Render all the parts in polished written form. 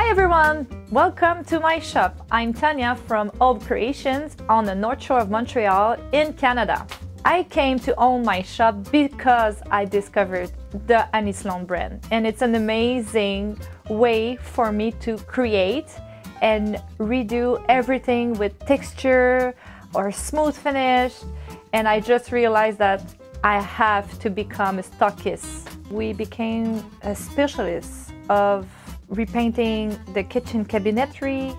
Hi everyone! Welcome to my shop. I'm Tanya from Aube Creations on the North Shore of Montreal in Canada. I came to own my shop because I discovered the Annie Sloan brand, and it's an amazing way for me to create and redo everything with texture or smooth finish, and I just realized that I have to become a stockist. We became a specialist of repainting the kitchen cabinetry,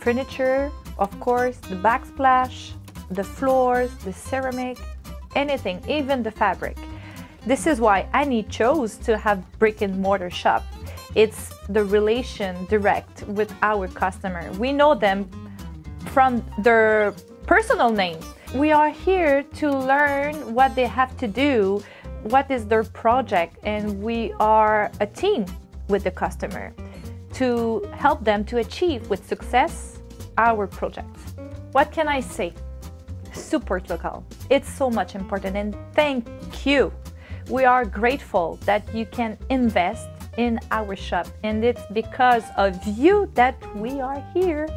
furniture, of course, the backsplash, the floors, the ceramic, anything, even the fabric. This is why Annie chose to have brick and mortar shop. It's the relation direct with our customer. We know them from their personal names. We are here to learn what they have to do, what is their project, and we are a team with the customer to help them to achieve with success our projects. What can I say? Support local. It's so much important, and thank you. We are grateful that you can invest in our shop, and it's because of you that we are here.